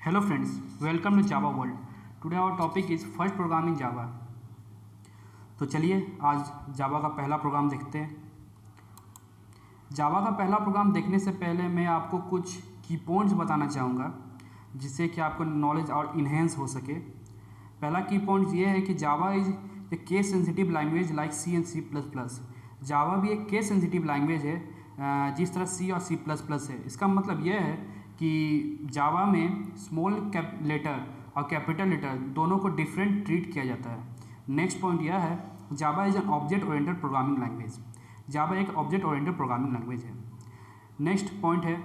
Hello friends, welcome to Java World. Today our topic is first program in Java. तो चलिए आज जावा का पहला प्रोग्राम देखते हैं। जावा का पहला प्रोग्राम देखने से पहले मैं आपको कुछ की पॉइंट्स बताना चाहूँगा जिससे कि आपको नॉलेज और इन्हेंस हो सके। पहला की पॉइंट ये है कि Java is a case sensitive language like C and C plus plus. Java भी एक केस सेंसिटिव लैंग्वेज है जिस तरह सी और सी प्लस प्लस है। इसका मतलब यह है कि जावा में स्मॉल लेटर और कैपिटल लेटर दोनों को डिफरेंट ट्रीट किया जाता है। नेक्स्ट पॉइंट यह है Java is an object oriented programming language. Java एक ऑब्जेक्ट ओरिएंटेड प्रोग्रामिंग लैंग्वेज है। नेक्स्ट पॉइंट है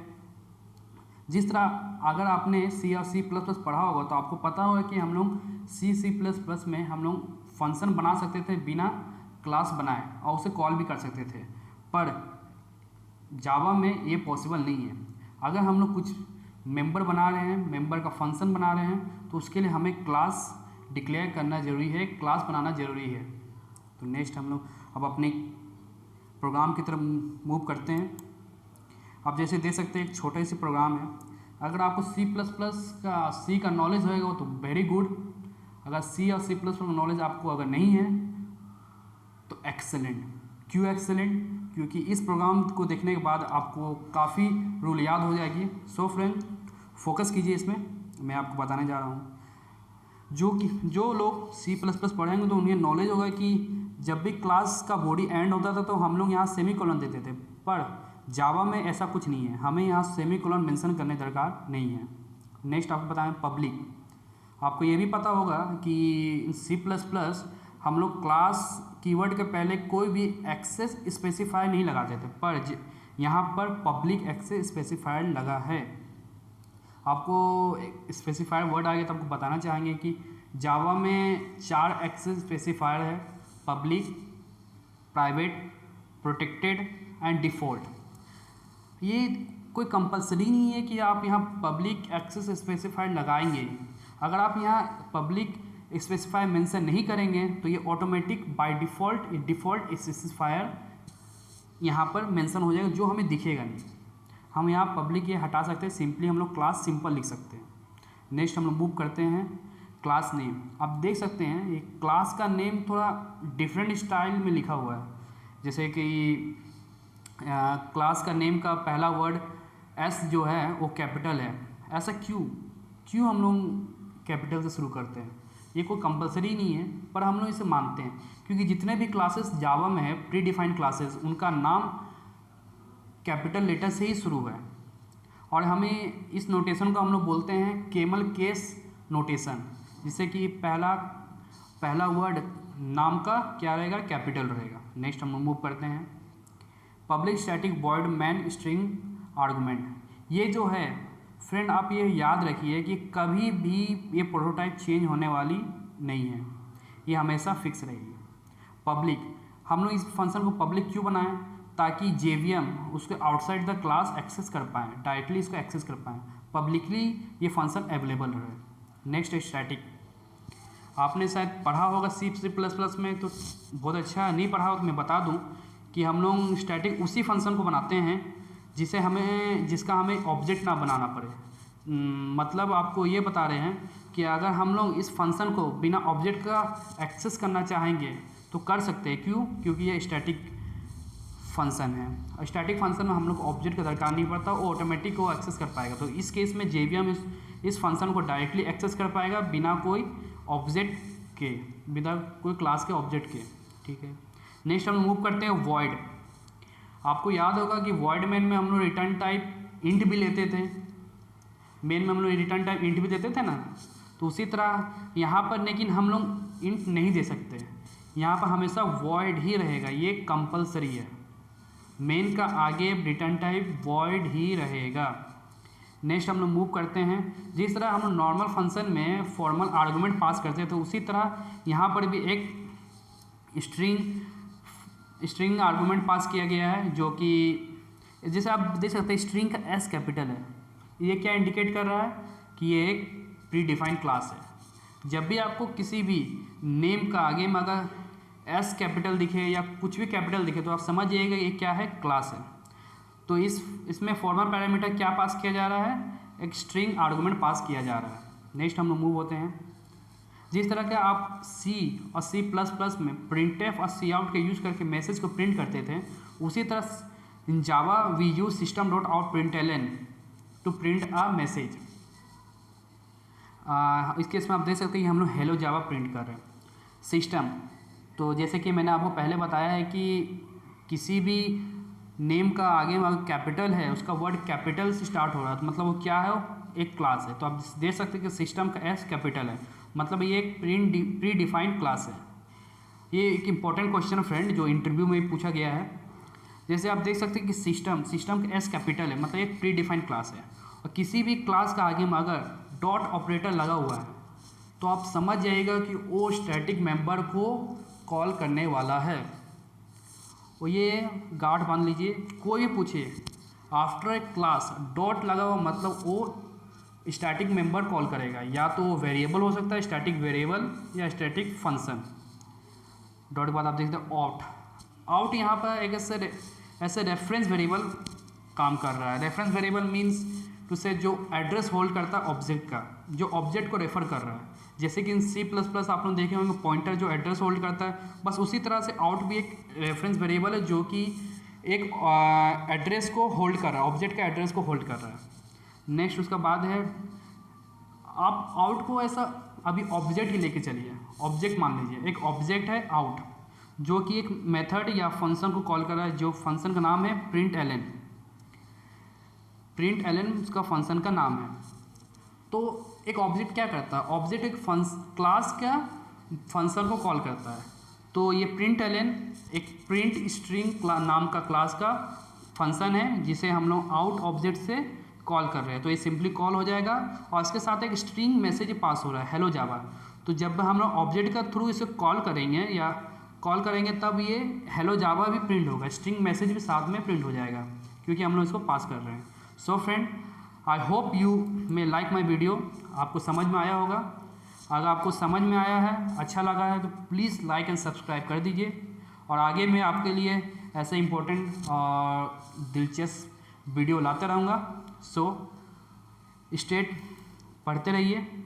जिस तरह अगर आपने सी और सी प्लस प्लस पढ़ा होगा तो आपको पता होगा कि हम लोग सी प्लस प्लस में हम लोग फंक्शन बना सकते थे बिना क्लास बनाए और उसे कॉल भी कर सकते थे, पर जावा में ये पॉसिबल नहीं है। अगर हम लोग कुछ मेंबर बना रहे हैं, मेंबर का फंक्शन बना रहे हैं, तो उसके लिए हमें क्लास डिक्लेयर करना ज़रूरी है, क्लास बनाना ज़रूरी है। तो नेक्स्ट हम लोग अब अपने प्रोग्राम की तरफ मूव करते हैं। आप जैसे देख सकते हैं एक छोटा सी प्रोग्राम है। अगर आपको सी प्लस प्लस का नॉलेज होएगा तो वेरी गुड। अगर सी और सी प्लस प्लस का नॉलेज आपको अगर नहीं है तो एक्सेलेंट। क्यों एक्सेलेंट? क्योंकि इस प्रोग्राम को देखने के बाद आपको काफ़ी रूल याद हो जाएगी। सो फ्रेंड फोकस कीजिए इसमें, मैं आपको बताने जा रहा हूँ। जो लोग सी प्लस प्लस पढ़ेंगे तो उन्हें नॉलेज होगा कि जब भी क्लास का बॉडी एंड होता था तो हम लोग यहाँ सेमी कोलन देते थे, पर जावा में ऐसा कुछ नहीं है। हमें यहाँ सेमी कोलन मेंशन करने दरकार नहीं है। नेक्स्ट आपको बताएं पब्लिक। आपको ये भी पता होगा कि सी प्लस प्लस हम लोग क्लास कीवर्ड के पहले कोई भी एक्सेस स्पेसिफायर नहीं लगाते थे, पर यहाँ पर पब्लिक एक्सेस स्पेसिफायर लगा है। आपको स्पेसिफायर वर्ड आ गया तो आपको बताना चाहेंगे कि जावा में 4 एक्सेस स्पेसिफायर है: public, private, protected and default. ये कोई कंपलसरी नहीं है कि आप यहाँ पब्लिक एक्सेस स्पेसिफायर लगाएंगे। अगर आप यहाँ पब्लिक स्पेसिफायर मेंशन नहीं करेंगे तो ये ऑटोमेटिक बाय डिफ़ॉल्ट स्पेसिफायर यहाँ पर मेंशन हो जाएगा जो हमें दिखेगा नहीं। हम यहाँ पब्लिक ये हटा सकते हैं, सिंपली हम लोग क्लास सिंपल लिख सकते हैं। नेक्स्ट हम लोग मूव करते हैं क्लास नेम। आप देख सकते हैं ये क्लास का नेम थोड़ा डिफरेंट स्टाइल में लिखा हुआ है। जैसे कि क्लास का नेम का पहला वर्ड एस जो है वो कैपिटल है। ऐसा क्यों हम लोग कैपिटल से शुरू करते हैं? ये कोई कंपलसरी नहीं है, पर हम लोग इसे मानते हैं क्योंकि जितने भी क्लासेस जावा में है प्री डिफाइंड क्लासेस, उनका नाम कैपिटल लेटर से ही शुरू है। और हमें इस नोटेशन को हम लोग बोलते हैं केमल केस नोटेशन, जिससे कि पहला वर्ड नाम का क्या रहेगा? कैपिटल रहेगा। नेक्स्ट हम लोग मूव करते हैं public static void main string argument. ये जो है फ्रेंड आप ये याद रखिए कि कभी भी ये प्रोटोटाइप चेंज होने वाली नहीं है, ये हमेशा फिक्स रहेगी। पब्लिक, हम लोग इस फंक्शन को पब्लिक क्यों बनाएं? ताकि जेवीएम उसके आउटसाइड द क्लास एक्सेस कर पाएँ, डायरेक्टली इसको एक्सेस कर पाएँ। पब्लिकली ये फंक्शन अवेलेबल रहे। Next static. आपने शायद पढ़ा होगा सी प्लस प्लस में, तो बहुत अच्छा नहीं पढ़ा हो तो मैं बता दूं कि हम लोग स्टैटिक उसी फंक्शन को बनाते हैं जिसका हमें ऑब्जेक्ट ना बनाना पड़े। मतलब आपको ये बता रहे हैं कि अगर हम लोग इस फंक्शन को बिना ऑब्जेक्ट का एक्सेस करना चाहेंगे तो कर सकते हैं। क्यों? क्योंकि ये स्टैटिक फंक्शन है। स्टैटिक फंक्शन में हम लोग को ऑब्जेक्ट का दरकार नहीं पड़ता, वो ऑटोमेटिक वो एक्सेस कर पाएगा। तो इस केस में जेवीएम इस फंक्शन को डायरेक्टली एक्सेस कर पाएगा बिना कोई ऑब्जेक्ट के, बिना कोई क्लास के ऑब्जेक्ट के। ठीक है। नेक्स्ट हम मूव करते हैं वॉइड। आपको याद होगा कि वॉइड मेन में हम लोग रिटर्न टाइप इंट भी लेते थे। मेन में हम लोग रिटर्न टाइप इंट भी देते थे ना, तो उसी तरह यहाँ पर लेकिन हम लोग इंट नहीं दे सकते। यहाँ पर हमेशा वॉइड ही रहेगा, ये कंपलसरी है। मेन का आगे रिटर्न टाइप वॉइड ही रहेगा। नेक्स्ट हम लोग मूव करते हैं जिस तरह हम लोग नॉर्मल फंक्शन में फॉर्मल आर्गुमेंट पास करते हैं, तो उसी तरह यहाँ पर भी एक स्ट्रिंग आर्गुमेंट पास किया गया है, जो कि जैसे आप देख सकते हैं स्ट्रिंग का एस कैपिटल है। ये क्या इंडिकेट कर रहा है कि ये एक प्री डिफाइंड क्लास है। जब भी आपको किसी भी नेम का आगे में अगर एस कैपिटल दिखे या कुछ भी कैपिटल दिखे तो आप समझ जाइएगा ये क्या है? क्लास है। तो इसमें फॉर्मल पैरामीटर क्या पास किया जा रहा है? एक स्ट्रिंग आर्गूमेंट पास किया जा रहा है। नेक्स्ट हम लोग मूव होते हैं। जिस तरह के आप C और C++ में printf और cout के यूज करके मैसेज को प्रिंट करते थे, उसी तरह in Java we use system.out.println to print a message. इस केस में आप देख सकते हैं कि हम लोग हेलो जावा प्रिंट कर रहे हैं। सिस्टम, तो जैसे कि मैंने आपको पहले बताया है कि किसी भी नेम का आगे अगर कैपिटल है, उसका वर्ड कैपिटल से स्टार्ट हो रहा है, तो मतलब वो क्या है, वो एक क्लास है। तो आप देख सकते हैं कि सिस्टम का एस कैपिटल है, मतलब ये एक प्री डिफाइंड क्लास है। ये एक इंपॉर्टेंट क्वेश्चन है फ्रेंड, जो इंटरव्यू में पूछा गया है। जैसे आप देख सकते हैं कि सिस्टम का एस कैपिटल है, मतलब एक प्री डिफाइंड क्लास है, और किसी भी क्लास का आगे में अगर डॉट ऑपरेटर लगा हुआ है तो आप समझ जाइएगा कि वो स्टैटिक मेंबर को कॉल करने वाला है। और ये गार्ड बांध लीजिए, कोई भी पूछे आफ्टर ए क्लास डॉट लगा हुआ मतलब वो स्टैटिक मेंबर कॉल करेगा, या तो वो वेरिएबल हो सकता है, स्टैटिक वेरिएबल या स्टैटिक फंक्शन। डॉट के बाद आप देखते हैं आउट यहाँ पर एक ऐसे रेफरेंस वेरिएबल काम कर रहा है। रेफरेंस वेरिएबल मीन्स टू से जो एड्रेस होल्ड करता है ऑब्जेक्ट का, जो ऑब्जेक्ट को रेफर कर रहा है। जैसे कि इन C++ आप लोग देखे होंगे पॉइंटर जो एड्रेस होल्ड करता है, बस उसी तरह से आउट भी एक रेफरेंस वेरिएबल है जो कि एक एड्रेस को होल्ड कर रहा है, ऑब्जेक्ट का एड्रेस को होल्ड कर रहा है। नेक्स्ट उसका बाद है, आप आउट को ऐसा अभी ऑब्जेक्ट ही लेके चलिए। ऑब्जेक्ट मान लीजिए एक ऑब्जेक्ट है आउट, जो कि एक मेथड या फंक्शन को कॉल कर रहा है, जो फंक्शन का नाम है println उसका फंक्शन का नाम है। तो एक ऑब्जेक्ट क्या करता है, ऑब्जेक्ट एक क्लास का फंक्शन को कॉल करता है। तो ये println एक प्रिंट स्ट्रिंग नाम का क्लास का फंक्शन है, जिसे हम लोग आउट ऑब्जेक्ट से कॉल कर रहे हैं। तो ये सिंपली कॉल हो जाएगा और इसके साथ एक स्ट्रिंग मैसेज पास हो रहा है, हेलो जावा। तो जब हम लोग ऑब्जेक्ट का थ्रू इसे कॉल करेंगे तब ये हेलो जावा भी प्रिंट होगा, स्ट्रिंग मैसेज भी साथ में प्रिंट हो जाएगा, क्योंकि हम लोग इसको पास कर रहे हैं। So friend, I hope you may like my video. आपको समझ में आया होगा। अगर आपको समझ में आया है, अच्छा लगा है, तो प्लीज़ लाइक एंड सब्सक्राइब कर दीजिए। और आगे मैं आपके लिए ऐसे इम्पोर्टेंट और दिलचस्प वीडियो लाता रहूँगा। सो स्टेट पढ़ते रहिए।